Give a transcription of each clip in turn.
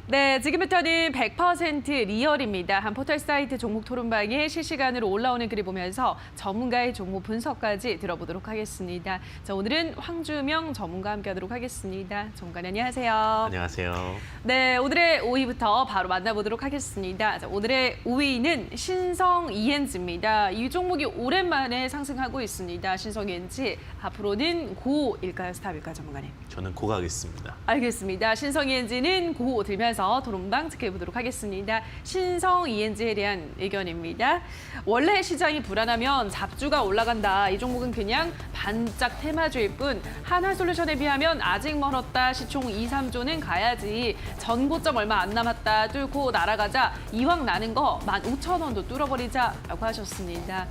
네, 지금부터는 100% 리얼입니다. 한 포털 사이트 종목 토론방에 실시간으로 올라오는 글을 보면서 전문가의 종목 분석까지 들어보도록 하겠습니다. 자, 오늘은 황주명 전문가와 함께하도록 하겠습니다. 전문가님 안녕하세요. 안녕하세요. 네, 오늘의 5위부터 바로 만나보도록 하겠습니다. 자, 오늘의 5위는 신성 ENG입니다. 이 종목이 오랜만에 상승하고 있습니다. 신성 ENG 앞으로는 고일까요, 스탑일까요, 전문가님? 저는 고가겠습니다. 알겠습니다. 신성 ENG는 고 들면서 토론방 체크해보도록 하겠습니다. 신성 ENG에 대한 의견입니다. 원래 시장이 불안하면 잡주가 올라간다. 이 종목은 그냥 반짝 테마주일 뿐 한화솔루션에 비하면 아직 멀었다. 시총 2, 3조는 가야지. 전고점 얼마 안 남았다. 뚫고 날아가자. 이왕 나는 거 15,000원도 뚫어버리자라고 하셨습니다.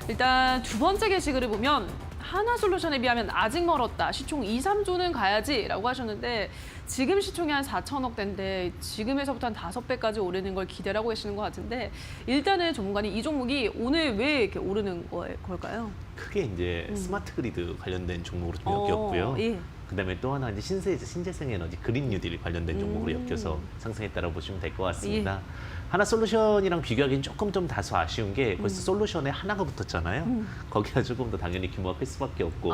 일단 두 번째 게시글을 보면 한화솔루션에 비하면 아직 멀었다. 시총 2, 3조는 가야지라고 하셨는데 지금 시총이 한 4천억대인데 지금에서부터 한 5배까지 오르는 걸 기대를 하고 계시는 것 같은데 일단은 전문가님 이 종목이 오늘 왜 이렇게 오르는 걸까요? 크게 이제 스마트 그리드 관련된 종목으로 좀 엮였고요. 예. 그다음에 또 하나 이제 신재생 에너지 그린 뉴딜 관련된 종목으로 엮여서 상승했다고 보시면 될 것 같습니다. 하나솔루션이랑 비교하기엔 조금 좀 다소 아쉬운 게 벌써 솔루션에 하나가 붙었잖아요. 거기가 조금 더 당연히 규모가 클 수밖에 없고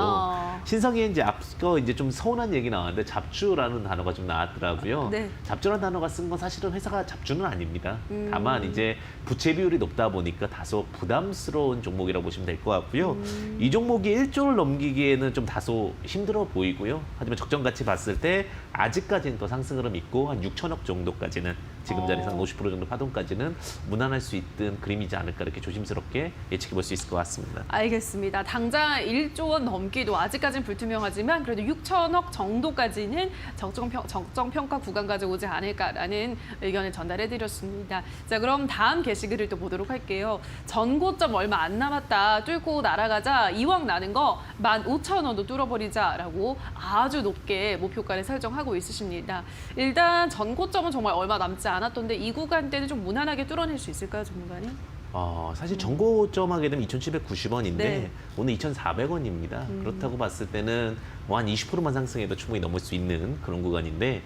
신성이 이제 앞서 이제 좀 서운한 얘기 나왔는데 잡주라는 단어가 좀 나왔더라고요. 네. 잡주라는 단어가 쓴 건 사실은 회사가 잡주는 아닙니다. 다만 이제 부채 비율이 높다 보니까 다소 부담스러운 종목이라고 보시면 될 것 같고요. 이 종목이 1조를 넘기기에는 좀 다소 힘들어 보이고요. 하지만 적정 가치 봤을 때 아직까지는 더 상승 흐름 있고 한 6천억 정도까지는 지금 자리에서 한 50% 정도 파동까지는 무난할 수 있던 그림이지 않을까 이렇게 조심스럽게 예측해 볼 수 있을 것 같습니다. 알겠습니다. 당장 1조 원 넘기도 아직까지는 불투명하지만 그래도 6천억 정도까지는 적정 평가 구간까지 오지 않을까라는 의견을 전달해드렸습니다. 자, 그럼 다음 게시글을 또 보도록 할게요. 전고점 얼마 안 남았다. 뚫고 날아가자. 이왕 나는 거 15,000원도 뚫어버리자라고 아주 높게 목표가를 설정하고 있으십니다. 일단 전고점은 정말 얼마 남지 않았던데 이 구간대는 좀 무난하게 뚫어낼 수 있을까요, 전문가님? 사실 전고점 하게 되면 2,790원인데 네. 오늘 2,400원입니다. 그렇다고 봤을 때는 뭐 한 20%만 상승해도 충분히 넘을 수 있는 그런 구간인데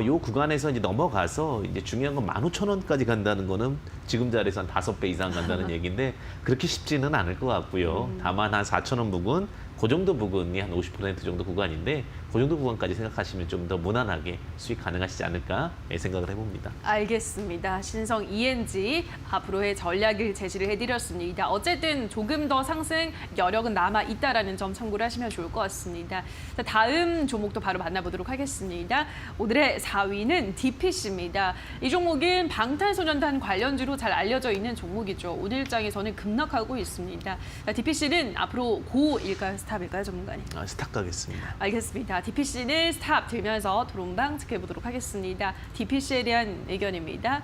요 구간에서 이제 넘어가서 이제 중요한 건 15,000원까지 간다는 거는 지금 자리에서 한 5배 이상 간다는 얘기인데 그렇게 쉽지는 않을 것 같고요. 다만 한 4,000원 부근, 그 정도 부근이 한 50% 정도 구간인데 그 정도 구간까지 생각하시면 좀 더 무난하게 수익 가능하시지 않을까 생각을 해봅니다. 알겠습니다. 신성 ENG 앞으로의 전략을 제시를 해드렸습니다. 어쨌든 조금 더 상승 여력은 남아 있다라는 점 참고를 하시면 좋을 것 같습니다. 자, 다음 종목도 바로 만나보도록 하겠습니다. 오늘의 4위는 DPC입니다. 이 종목은 방탄소년단 관련주로 잘 알려져 있는 종목이죠. 오늘 장에서는 급락하고 있습니다. DPC는 앞으로 고일까요, 스탑일까요, 전문가님? 스탑 가겠습니다. 알겠습니다. DPC는 스탑 들면서 토론방 체크해보도록 하겠습니다. DPC에 대한 의견입니다.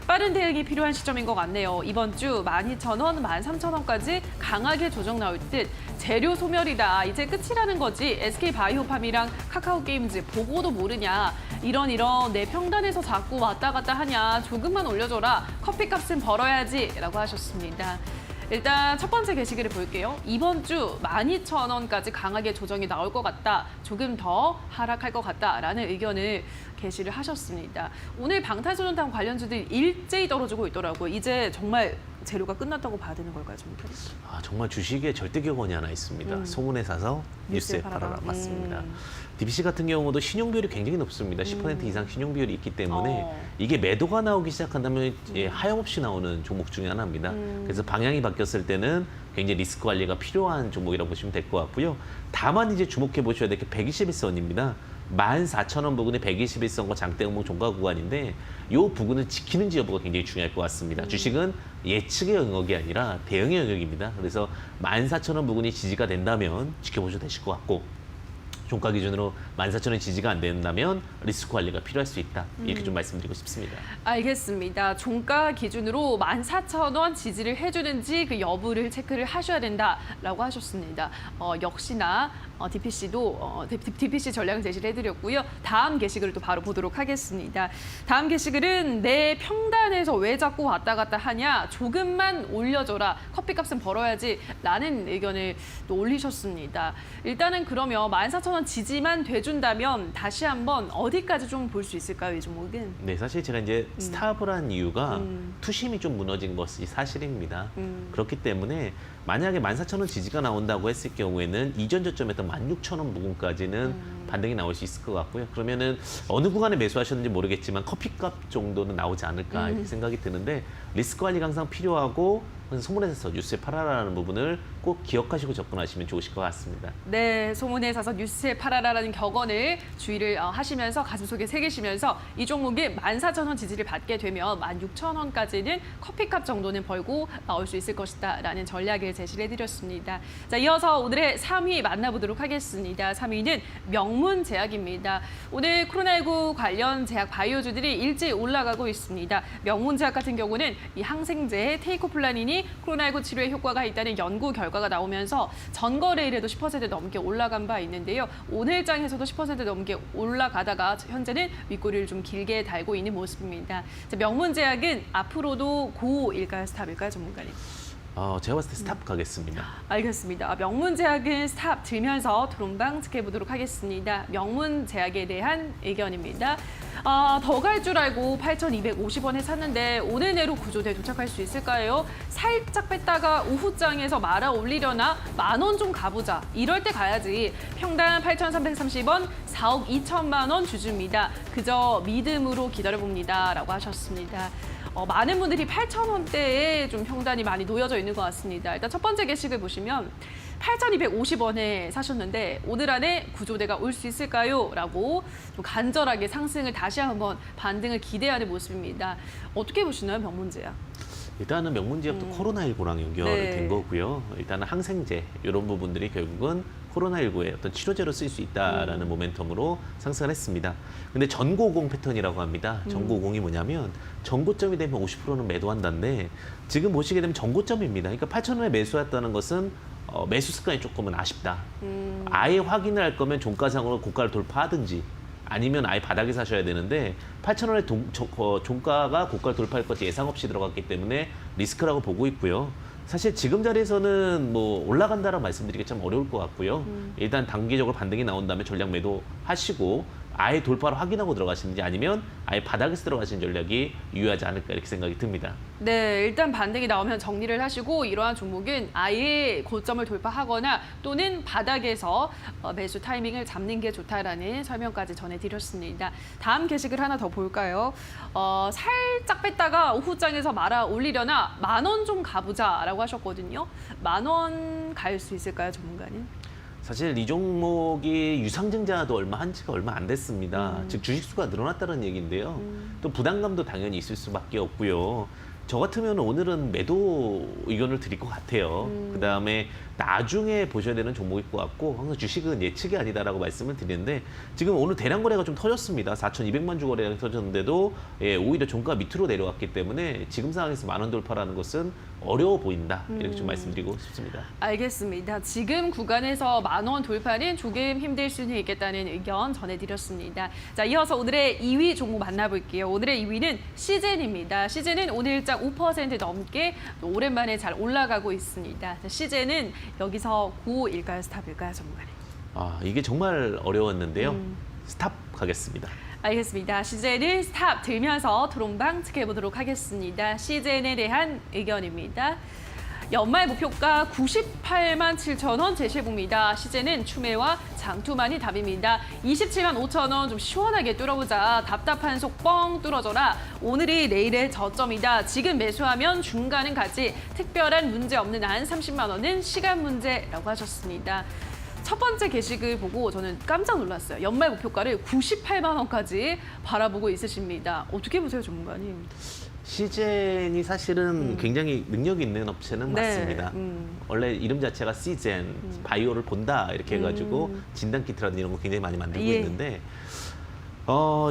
빠른 대응이 필요한 시점인 것 같네요. 이번 주 12,000원, 13,000원까지 강하게 조정 나올 듯 재료 소멸이다. 이제 끝이라는 거지. SK바이오팜이랑 카카오게임즈 보고도 모르냐. 이런 내 평단에서 자꾸 왔다 갔다 하냐. 조금만 올려줘라. 커피값은 벌어야지. 라고 하셨습니다. 일단 첫 번째 게시글을 볼게요. 이번 주 12,000원까지 강하게 조정이 나올 것 같다. 조금 더 하락할 것 같다라는 의견을 게시를 하셨습니다. 오늘 방탄소년단 관련주들이 일제히 떨어지고 있더라고요. 이제 정말 재료가 끝났다고 봐야 되는 걸까요, 전문가님? 정말 주식에 절대 격언이 하나 있습니다. 소문에 사서 뉴스에 팔아라. 맞습니다. DPC 같은 경우도 신용비율이 굉장히 높습니다. 10% 이상 신용비율이 있기 때문에 이게 매도가 나오기 시작한다면 하염없이 나오는 종목 중에 하나입니다. 그래서 방향이 바뀌었을 때는 굉장히 리스크 관리가 필요한 종목이라고 보시면 될 것 같고요. 다만 이제 주목해 보셔야 될 게 121선입니다. 14,000원 부근의 121선과 장대 음봉 종가 구간인데 이 부근을 지키는지 여부가 굉장히 중요할 것 같습니다. 주식은 예측의 영역이 아니라 대응의 영역입니다. 그래서 14,000원 부근이 지지가 된다면 지켜보셔도 되실 것 같고 종가 기준으로 14,000원 지지가 안 된다면 리스크 관리가 필요할 수 있다. 이렇게 좀 말씀드리고 싶습니다. 알겠습니다. 종가 기준으로 14,000원 지지를 해주는지 그 여부를 체크를 하셔야 된다라고 하셨습니다. 역시나 DPC 전략을 제시를 해드렸고요. 다음 게시글을 또 바로 보도록 하겠습니다. 다음 게시글은 내 평단에서 왜 자꾸 왔다 갔다 하냐? 조금만 올려줘라. 커피값은 벌어야지. 라는 의견을 또 올리셨습니다. 일단은 그러면 14,000원 지지만 돼준다면 다시 한번 어디까지 좀 볼 수 있을까요, 이 종목은? 네, 사실 제가 이제 스탑을 한 이유가 투심이 좀 무너진 것이 사실입니다. 그렇기 때문에 만약에 14,000원 지지가 나온다고 했을 경우에는 이전 저점했던 16,000원 부근까지는 반등이 나올 수 있을 것 같고요. 그러면은 어느 구간에 매수하셨는지 모르겠지만 커피값 정도는 나오지 않을까 이렇게 생각이 드는데 리스크 관리가 항상 필요하고 소문에 사서 뉴스에 팔아라라는 부분을 꼭 기억하시고 접근하시면 좋으실 것 같습니다. 네, 소문에 사서 뉴스에 팔아라라는 격언을 주의를 하시면서 가슴속에 새기시면서 이 종목이 14,000원 지지를 받게 되면 16,000원까지는 커피값 정도는 벌고 나올 수 있을 것이다라는 전략을 제시를 해드렸습니다. 자, 이어서 오늘의 3위 만나보도록 하겠습니다. 3위는 명문제약입니다. 오늘 코로나19 관련 제약 바이오주들이 일찍 올라가고 있습니다. 명문제약 같은 경우는 이 항생제의 테이코플라닌이 코로나19 치료에 효과가 있다는 연구 결과가 나오면서 전거래일에도 10% 넘게 올라간 바 있는데요. 오늘 장에서도 10% 넘게 올라가다가 현재는 윗꼬리를 좀 길게 달고 있는 모습입니다. 자, 명문제약은 앞으로도 고일까요, 스탑일까요, 전문가님? 제가 봤을 때 스탑 가겠습니다. 알겠습니다. 명문제약은 스탑 들면서 토론방 지켜보도록 하겠습니다. 명문제약에 대한 의견입니다. 더 갈 줄 알고 8,250원에 샀는데 오늘 내로 구조대에 도착할 수 있을까요? 살짝 뺐다가 오후장에서 말아 올리려나 10,000원 좀 가보자. 이럴 때 가야지. 평단 8,330원, 4억 2천만 원 주주입니다. 그저 믿음으로 기다려봅니다. 라고 하셨습니다. 많은 분들이 8,000원대에 좀 평단이 많이 놓여져 있는 것 같습니다. 일단 첫 번째 게시글 보시면 8,250원에 사셨는데 오늘 안에 구조대가 올 수 있을까요? 라고 좀 간절하게 상승을 다시 한번 반등을 기대하는 모습입니다. 어떻게 보시나요, 명문제약? 일단은 명문제약도 코로나19랑 연결이 된 거고요. 일단은 항생제 이런 부분들이 결국은 코로나19의 어떤 치료제로 쓸 수 있다라는 모멘텀으로 상승을 했습니다. 근데 전고공 패턴이라고 합니다. 전고공이 뭐냐면 전고점이 되면 50%는 매도한다는데 지금 보시게 되면 전고점입니다. 그러니까 8,000원에 매수했다는 것은 매수 습관이 조금은 아쉽다. 아예 확인을 할 거면 종가상으로 고가를 돌파하든지 아니면 아예 바닥에 사셔야 되는데 8,000원에 종가가 고가를 돌파할 것이 예상 없이 들어갔기 때문에 리스크라고 보고 있고요. 사실 지금 자리에서는 뭐 올라간다라고 말씀드리기 참 어려울 것 같고요. 일단 단기적으로 반등이 나온 다음에 전략 매도하시고 아예 돌파를 확인하고 들어가시는지 아니면 아예 바닥에서 들어가시는 전략이 유효하지 않을까 이렇게 생각이 듭니다. 네, 일단 반등이 나오면 정리를 하시고 이러한 종목은 아예 고점을 돌파하거나 또는 바닥에서 매수 타이밍을 잡는 게 좋다라는 설명까지 전해드렸습니다. 다음 게시글 하나 더 볼까요? 살짝 뺐다가 오후장에서 말아 올리려나 10,000원 좀 가보자라고 하셨거든요. 10,000원 갈 수 있을까요, 전문가님? 사실 이 종목이 유상증자도 한 지가 얼마 안 됐습니다. 즉 주식수가 늘어났다는 얘기인데요. 또 부담감도 당연히 있을 수밖에 없고요. 저 같으면 오늘은 매도 의견을 드릴 것 같아요. 그다음에 나중에 보셔야 되는 종목일 것 같고 항상 주식은 예측이 아니다라고 말씀을 드리는데 지금 오늘 대량 거래가 좀 터졌습니다. 4,200만 주 거래가 터졌는데도 오히려 종가 밑으로 내려왔기 때문에 지금 상황에서 10,000원 돌파라는 것은 어려워 보인다. 이렇게 좀 말씀드리고 싶습니다. 알겠습니다. 지금 구간에서 10,000원 돌파는 조금 힘들 수는 있겠다는 의견 전해드렸습니다. 자, 이어서 오늘의 2위 종목 만나볼게요. 오늘의 2위는 시젠입니다. 시젠은 오늘장 5% 넘게 오랜만에 잘 올라가고 있습니다. 자, 시젠은 여기서 고일까요, 스탑일까요, 전문가님? 이게 정말 어려웠는데요. 스탑 가겠습니다. 알겠습니다. 시젠을 스탑 들면서 토론방 지켜보도록 하겠습니다. 시젠에 대한 의견입니다. 연말 목표가 98만 7천원 제시해봅니다. 시젠은 추매와 장투만이 답입니다. 27만 5천원 좀 시원하게 뚫어보자. 답답한 속 뻥 뚫어져라. 오늘이 내일의 저점이다. 지금 매수하면 중간은 가지. 특별한 문제 없는 한 30만 원은 시간 문제라고 하셨습니다. 첫 번째 게시글 보고 저는 깜짝 놀랐어요. 연말 목표가를 98만 원까지 바라보고 있으십니다. 어떻게 보세요, 전문가님? 시젠이 사실은 굉장히 능력 있는 업체는 네. 맞습니다. 원래 이름 자체가 시젠, 바이오를 본다 이렇게 해가지고 진단키트라든 이런 거 굉장히 많이 만들고 예. 있는데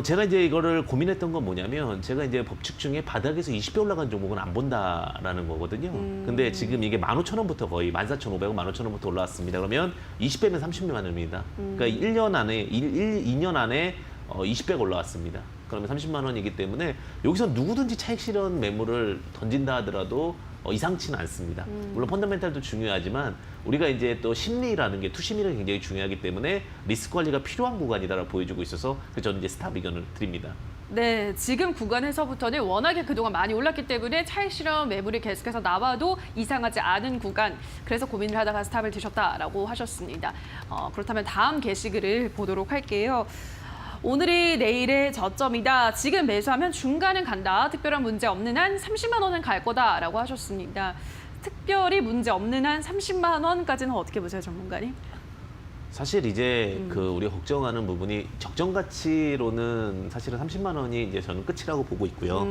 제가 이제 이거를 고민했던 건 뭐냐면 제가 이제 법칙 중에 바닥에서 20배 올라간 종목은 안 본다라는 거거든요. 근데 지금 이게 15,000원부터 거의 14,500원, 15,000원부터 올라왔습니다. 그러면 20배면 30만 원입니다. 그러니까 2년 안에 20배가 올라왔습니다. 그러면 30만 원이기 때문에 여기서 누구든지 차익 실현 매물을 던진다 하더라도 이상치는 않습니다. 물론 펀더멘탈도 중요하지만 우리가 이제 또 심리라는 게 투심리가 굉장히 중요하기 때문에 리스크 관리가 필요한 구간이다라고 보여주고 있어서 저는 이제 스탑 의견을 드립니다. 네, 지금 구간에서부터는 워낙에 그동안 많이 올랐기 때문에 차익 실현 매물이 계속해서 나와도 이상하지 않은 구간, 그래서 고민을 하다가 스탑을 드셨다라고 하셨습니다. 그렇다면 다음 게시글을 보도록 할게요. 오늘이 내일의 저점이다. 지금 매수하면 중간은 간다. 특별한 문제 없는 한 30만 원은 갈 거다라고 하셨습니다. 특별히 문제 없는 한 30만 원까지는 어떻게 보세요, 전문가님? 사실 이제 우리가 걱정하는 부분이 적정 가치로는 사실은 30만 원이 이제 저는 끝이라고 보고 있고요.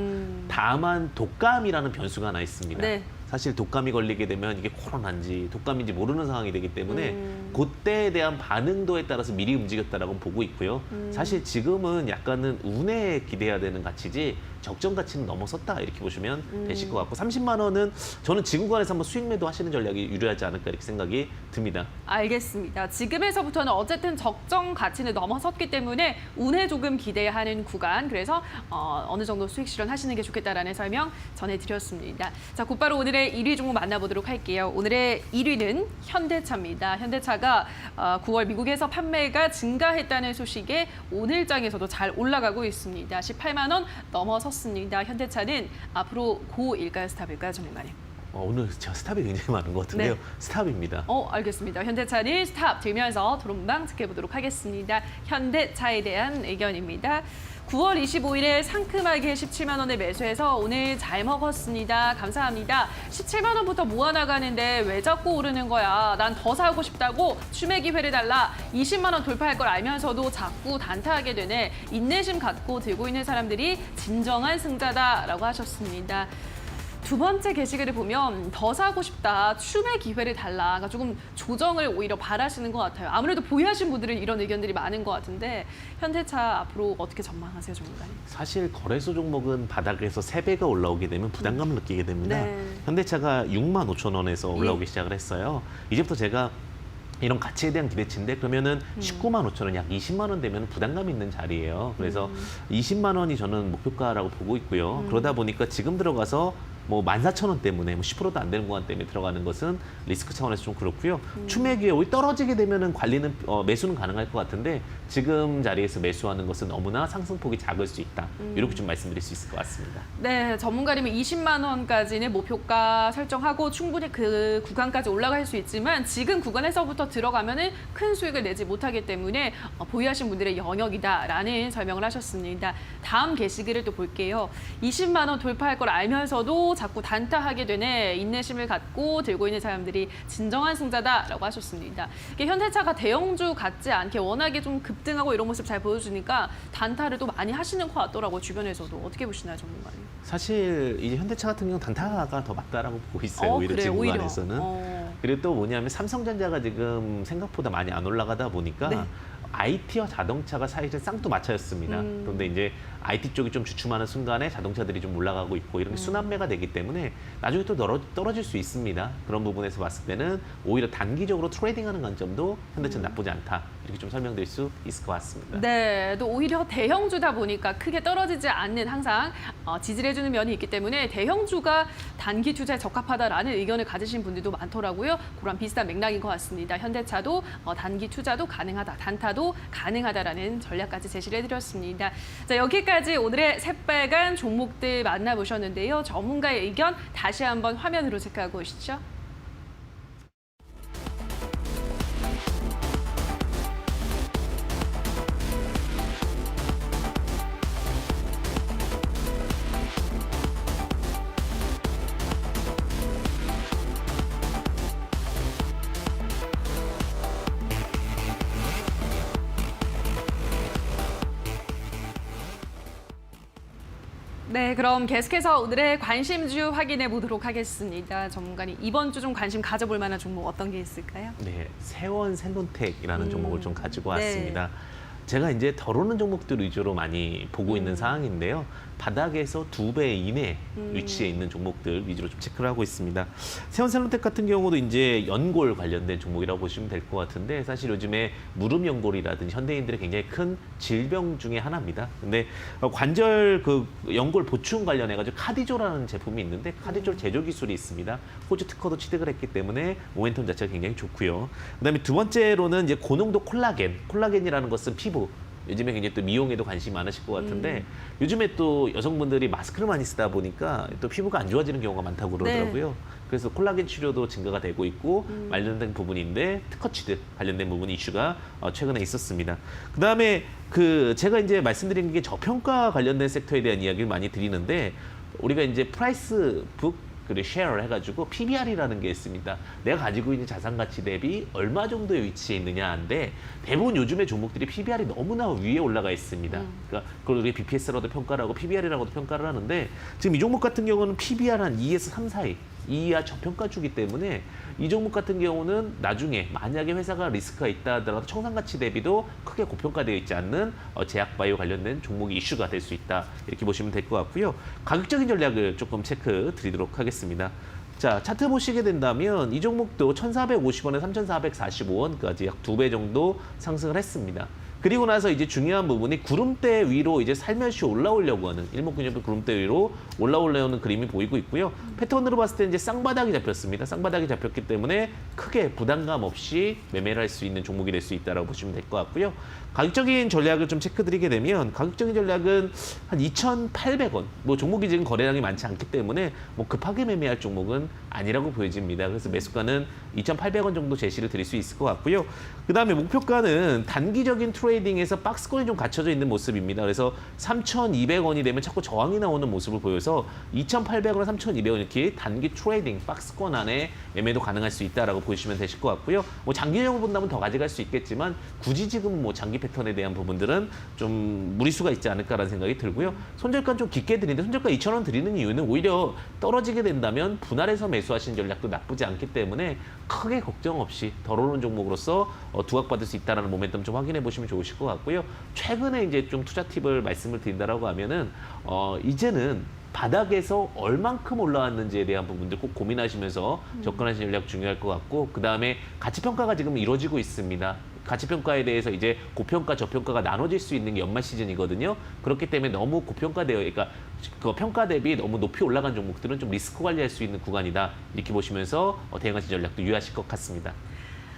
다만 독감이라는 변수가 하나 있습니다. 네. 사실 독감이 걸리게 되면 이게 코로나인지 독감인지 모르는 상황이 되기 때문에 그때에 대한 반응도에 따라서 미리 움직였다라고 보고 있고요. 사실 지금은 약간은 운에 기대해야 되는 가치지 적정 가치는 넘어섰다 이렇게 보시면 되실 것 같고 30만 원은 저는 지금 구간에서 한번 수익 매도 하시는 전략이 유리하지 않을까 이렇게 생각이 듭니다. 알겠습니다. 지금에서부터는 어쨌든 적정 가치는 넘어섰기 때문에 운에 조금 기대하는 구간, 그래서 어느 정도 수익 실현하시는 게 좋겠다라는 설명 전해드렸습니다. 자, 곧바로 오늘의 1위 종목 만나보도록 할게요. 오늘의 1위는 현대차입니다. 현대차가 9월 미국에서 판매가 증가했다는 소식에 오늘장에서도 잘 올라가고 있습니다. 18만 원 넘어섰습니다. 현대차는 앞으로 고일까요, 스탑일까요, 전문가님? 오늘 제가 스탑이 굉장히 많은 것 같은데요. 네. 스탑입니다. 알겠습니다. 현대차는 스탑 들면서 도론방 지켜보도록 하겠습니다. 현대차에 대한 의견입니다. 9월 25일에 상큼하게 17만 원에 매수해서 오늘 잘 먹었습니다. 감사합니다. 17만 원부터 모아나가는데 왜 자꾸 오르는 거야? 난 더 사고 싶다고 추매 기회를 달라. 20만 원 돌파할 걸 알면서도 자꾸 단타하게 되네. 인내심 갖고 들고 있는 사람들이 진정한 승자다라고 하셨습니다. 두 번째 게시글을 보면 더 사고 싶다, 추매 기회를 달라. 그러니까 조금 조정을 오히려 바라시는 것 같아요. 아무래도 보유하신 분들은 이런 의견들이 많은 것 같은데 현대차 앞으로 어떻게 전망하세요, 전문가님? 사실 거래소 종목은 바닥에서 3배가 올라오게 되면 부담감을 느끼게 됩니다. 네. 현대차가 6만 5천 원에서 올라오기 예. 시작을 했어요. 이제부터 제가 이런 가치에 대한 기대치인데 그러면은 19만 5천 원, 약 20만 원 되면 부담감 있는 자리예요. 그래서 20만 원이 저는 목표가라고 보고 있고요. 그러다 보니까 지금 들어가서 뭐 14,000원 때문에 뭐 10%도 안 되는 구간 때문에 들어가는 것은 리스크 차원에서 좀 그렇고요. 추매 기회 오히려 떨어지게 되면은 관리는 매수는 가능할 것 같은데 지금 자리에서 매수하는 것은 너무나 상승폭이 작을 수 있다. 이렇게 좀 말씀드릴 수 있을 것 같습니다. 네, 전문가님은 20만 원까지는 목표가 설정하고 충분히 그 구간까지 올라갈 수 있지만 지금 구간에서부터 들어가면은 큰 수익을 내지 못하기 때문에 보유하신 분들의 영역이다라는 설명을 하셨습니다. 다음 게시글을 또 볼게요. 20만 원 돌파할 걸 알면서도 자꾸 단타하게 되네. 인내심을 갖고 들고 있는 사람들이 진정한 승자다라고 하셨습니다. 이게 현대차가 대형주 같지 않게 워낙에 좀 급등하고 이런 모습 잘 보여주니까 단타를 또 많이 하시는 것 같더라고요. 주변에서도. 어떻게 보시나요, 전문가님? 사실 이제 현대차 같은 경우는 단타가 더 맞다라고 보고 있어요. 오히려 그래요, 지금 오히려. 구간에서는. 그리고 또 뭐냐면 삼성전자가 지금 생각보다 많이 안 올라가다 보니까 네. IT와 자동차가 사실은 쌍두마차였습니다. 그런데 이제 IT 쪽이 좀 주춤하는 순간에 자동차들이 좀 올라가고 있고 이런 게 순환매가 되기 때문에 나중에 또 떨어질 수 있습니다. 그런 부분에서 봤을 때는 오히려 단기적으로 트레이딩하는 관점도 현대차는 나쁘지 않다. 이렇게 좀 설명드릴 수 있을 것 같습니다. 네, 또 오히려 대형주다 보니까 크게 떨어지지 않는 항상 지지를 해주는 면이 있기 때문에 대형주가 단기 투자에 적합하다라는 의견을 가지신 분들도 많더라고요. 그런 비슷한 맥락인 것 같습니다. 현대차도 단기 투자도 가능하다, 단타도 가능하다라는 전략까지 제시를 해드렸습니다. 자, 여기까지 오늘의 새빨간 종목들 만나보셨는데요. 전문가의 의견 다시 한번 화면으로 체크하고 오시죠. 네, 그럼 계속해서 오늘의 관심주 확인해 보도록 하겠습니다. 전문가님, 이번 주 좀 관심 가져볼 만한 종목 어떤 게 있을까요? 네, 세원 셀론텍이라는 종목을 좀 가지고 네. 왔습니다. 제가 이제 덜 오는 종목들 위주로 많이 보고 있는 상황인데요. 바닥에서 2배 이내 위치에 있는 종목들 위주로 좀 체크를 하고 있습니다. 세원셀론텍 같은 경우도 이제 연골 관련된 종목이라고 보시면 될 것 같은데 사실 요즘에 무릎 연골이라든지 현대인들의 굉장히 큰 질병 중에 하나입니다. 근데 관절 그 연골 보충 관련해가지고 카디조라는 제품이 있는데 카디조 제조 기술이 있습니다. 호주 특허도 취득을 했기 때문에 모멘텀 자체가 굉장히 좋고요. 그다음에 두 번째로는 이제 고농도 콜라겐이라는 것은 피부. 요즘에 굉장히 또 미용에도 관심이 많으실 것 같은데 요즘에 또 여성분들이 마스크를 많이 쓰다 보니까 또 피부가 안 좋아지는 경우가 많다고 그러더라고요. 네. 그래서 콜라겐 치료도 증가가 되고 있고 관련된 부분인데 특허 취득 관련된 부분 이슈가 최근에 있었습니다. 그다음에 그 제가 이제 말씀드린 게 저평가 관련된 섹터에 대한 이야기를 많이 드리는데 우리가 이제 프라이스 북 그리고 쉐어를 해가지고 PBR이라는 게 있습니다. 내가 가지고 있는 자산 가치 대비 얼마 정도의 위치에 있느냐인데 대부분 요즘의 종목들이 PBR이 너무나 위에 올라가 있습니다. 그러니까 그걸 우리 BPS라고도 평가를 하고 PBR이라고도 평가를 하는데 지금 이 종목 같은 경우는 PBR 한 2에서 3 사이 이하 저평가주기 때문에 이 종목 같은 경우는 나중에 만약에 회사가 리스크가 있다 하더라도 청산가치 대비도 크게 고평가되어 있지 않는 제약바이오 관련된 종목이 이슈가 될 수 있다. 이렇게 보시면 될 것 같고요. 가격적인 전략을 조금 체크 드리도록 하겠습니다. 자, 차트 보시게 된다면 이 종목도 1,450원에 3,445원까지 약 2배 정도 상승을 했습니다. 그리고 나서 이제 중요한 부분이 구름대 위로 이제 살며시 올라오려고 하는 일목균엽의 구름대 위로 올라오려는 그림이 보이고 있고요. 패턴으로 봤을 때 이제 쌍바닥이 잡혔습니다. 쌍바닥이 잡혔기 때문에 크게 부담감 없이 매매를 할 수 있는 종목이 될 수 있다고 보시면 될 것 같고요. 가격적인 전략을 좀 체크드리게 되면 가격적인 전략은 한 2,800원. 뭐 종목이 지금 거래량이 많지 않기 때문에 뭐 급하게 매매할 종목은 아니라고 보여집니다. 그래서 매수가는 2,800원 정도 제시를 드릴 수 있을 것 같고요. 그다음에 목표가는 단기적인 트레이딩에서 박스권이 좀 갖춰져 있는 모습입니다. 그래서 3,200원이 되면 자꾸 저항이 나오는 모습을 보여서 2,800원, 3,200원 이렇게 단기 트레이딩 박스권 안에 매매도 가능할 수 있다라고 보시면 되실 것 같고요. 뭐 장기적으로 본다면 더 가져갈 수 있겠지만 굳이 지금 뭐 장기 패턴에 대한 부분들은 좀 무리수가 있지 않을까라는 생각이 들고요. 손절가 좀 깊게 드리는데 손절가 2,000원 드리는 이유는 오히려 떨어지게 된다면 분할해서 매수하시는 전략도 나쁘지 않기 때문에 크게 걱정 없이 덜 오른 종목으로서 두각받을 수 있다는 모멘텀 좀 확인해 보시면 좋으실 것 같고요. 최근에 이제 좀 투자 팁을 말씀을 드린다라고 하면은 이제는 바닥에서 얼만큼 올라왔는지에 대한 부분들 꼭 고민하시면서 접근하시는 전략 중요할 것 같고 그다음에 가치평가가 지금 이루어지고 있습니다. 가치평가에 대해서 이제 고평가, 저평가가 나눠질 수 있는 게 연말 시즌이거든요. 그렇기 때문에 너무 고평가되어, 그러니까 그 평가 대비 너무 높이 올라간 종목들은 좀 리스크 관리할 수 있는 구간이다. 이렇게 보시면서 대응하시는 전략도 유효하실 것 같습니다.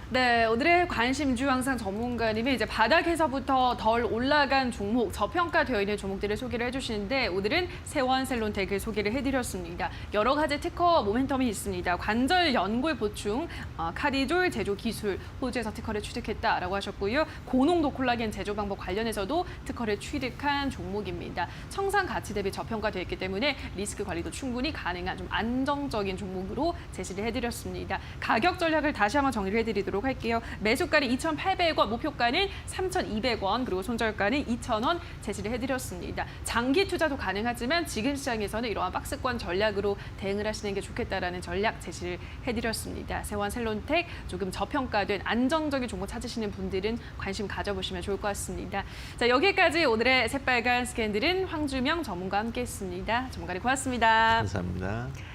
네, 오늘의 관심주 항상 전문가님이 이제 바닥에서부터 덜 올라간 종목, 저평가되어 있는 종목들을 소개를 해주시는데 오늘은 세원셀론텍을 소개를 해드렸습니다. 여러 가지 특허 모멘텀이 있습니다. 관절 연골 보충, 카디졸 제조 기술, 호주에서 특허를 취득했다라고 하셨고요. 고농도 콜라겐 제조 방법 관련해서도 특허를 취득한 종목입니다. 청산 가치 대비 저평가되어 있기 때문에 리스크 관리도 충분히 가능한 좀 안정적인 종목으로 제시를 해드렸습니다. 가격 전략을 다시 한번 정리를 해드리도록 할게요. 매수가는 2,800원, 목표가는 3,200원, 그리고 손절가는 2,000원 제시를 해드렸습니다. 장기 투자도 가능하지만 지금 시장에서는 이러한 박스권 전략으로 대응을 하시는 게 좋겠다라는 전략 제시를 해드렸습니다. 세원셀론텍 조금 저평가된 안정적인 종목 찾으시는 분들은 관심 가져보시면 좋을 것 같습니다. 자, 여기까지 오늘의 새빨간 스캔들은 황주명 전문가와 함께했습니다. 전문가님 고맙습니다. 감사합니다.